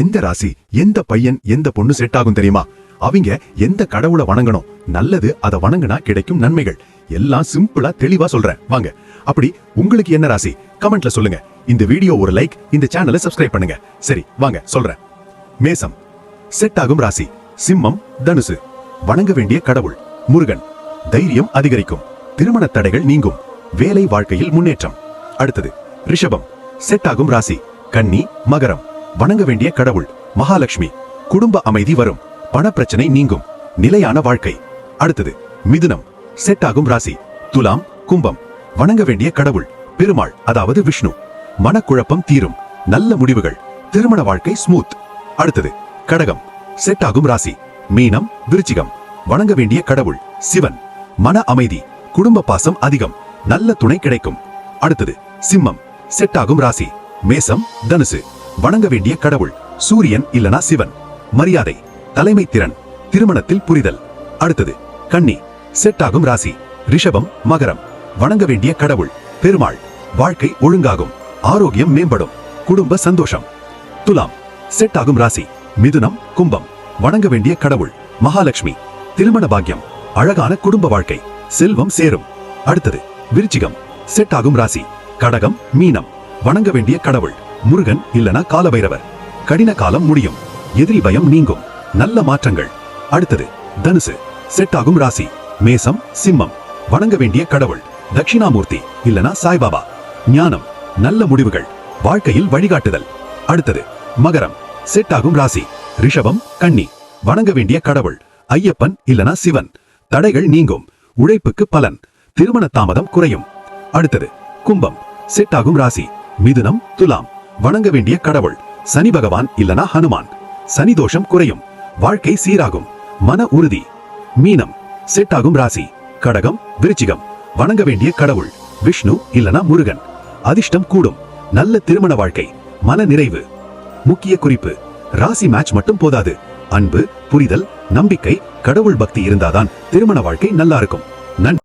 எந்த ராசி, எந்த பையன், எந்த பொண்ணு செட் ஆகும் தெரியுமா? அவங்க எந்த கடவுளை வணங்கணும், நல்லது அதை வணங்கினா கிடைக்கும் நன்மைகள் எல்லாம் சிம்பிளா தெளிவா சொல்றேன் வாங்க. அப்படி உங்களுக்கு என்ன ராசி கமெண்ட்ல சொல்லுங்க. இந்த வீடியோ ஒரு லைக், இந்த சேனலை சப்ஸ்கிரைப் பண்ணுங்க. சரி வாங்க சொல்றேன். மேசம் செட் ஆகும் ராசி. சிம்மம், தனுசு வணங்க வேண்டிய கடவுள் முருகன். தைரியம் அதிகரிக்கும், திருமண தடைகள் நீங்கும், வேலை வாழ்க்கையில் முன்னேற்றம். அடுத்தது ரிஷபம் செட் ஆகும் ராசி. கன்னி, மகரம் வணங்க வேண்டிய கடவுள் மகாலட்சுமி. குடும்ப அமைதி வரும், பணப்பிரச்சனை நீங்கும், நிலையான வாழ்க்கை. அடுத்தது மிதுனம் செட் ஆகும் ராசி. துலாம், கும்பம் வணங்க வேண்டிய கடவுள் பெருமாள், அதாவது விஷ்ணு. மனக்குழப்பம் தீரும், நல்ல முடிவுகள், திருமண வாழ்க்கை ஸ்மூத். அடுத்தது கடகம் செட் ஆகும் ராசி. மீனம், விருச்சிகம் வணங்க வேண்டிய கடவுள் சிவன். மன அமைதி, குடும்ப பாசம் அதிகம், நல்ல துணை கிடைக்கும். அடுத்தது சிம்மம் செட் ஆகும் ராசி. மேசம், தனுசு வணங்க வேண்டிய கடவுள் சூரியன் இல்லனா சிவன். மரியாதை, தலைமை திறன், திருமணத்தில் புரிதல். அடுத்தது கன்னி செட் ஆகும் ராசி. ரிஷபம், மகரம் வணங்க வேண்டிய கடவுள் பெருமாள். வாழ்க்கை ஒழுங்காகும், ஆரோக்கியம் மேம்படும், குடும்ப சந்தோஷம். துலாம் செட் ஆகும் ராசி. மிதுனம், கும்பம் வணங்க வேண்டிய கடவுள் மகாலட்சுமி. திருமண பாக்கியம், அழகான குடும்ப வாழ்க்கை, செல்வம் சேரும். அடுத்தது விருச்சிகம் செட் ஆகும் ராசி. கடகம், மீனம் வணங்க வேண்டிய கடவுள் முருகன் இல்லனா காலபைரவர். கடின காலம் முடியும், எதிரி பயம் நீங்கும், நல்ல மாற்றங்கள். அடுத்தது தனுசு செட் ஆகும் ராசி. மேசம், சிம்மம் வணங்க வேண்டிய கடவுள் தட்சிணாமூர்த்தி இல்லனா சாய்பாபா. ஞானம், நல்ல முடிவுகள், வாழ்க்கையில் வழிகாட்டுதல். அடுத்தது மகரம் செட் ஆகும் ராசி. ரிஷபம், கன்னி வணங்க வேண்டிய கடவுள் ஐயப்பன் இல்லனா சிவன். தடைகள் நீங்கும், உழைப்புக்கு பலன், திருமண தாமதம் குறையும். அடுத்தது கும்பம் செட் ஆகும் ராசி. மிதுனம், துலாம் வணங்க வேண்டிய கடவுள் சனி பகவான் இல்லனா ஹனுமான். சனி தோஷம் குறையும், வாழ்க்கை சீராகும், மன உறுதி. மீனம் செட் ஆகும் ராசி. கடகம், விருச்சிகம் வணங்க வேண்டிய கடவுள் விஷ்ணு இல்லனா முருகன். அதிர்ஷ்டம் கூடும், நல்ல திருமண வாழ்க்கை, மன நிறைவு. முக்கிய குறிப்பு: ராசி மேட்ச் மட்டும் போதாது, அன்பு, புரிதல், நம்பிக்கை, கடவுள் பக்தி இருந்தாதான் திருமண வாழ்க்கை நல்லா இருக்கும். நன்றி.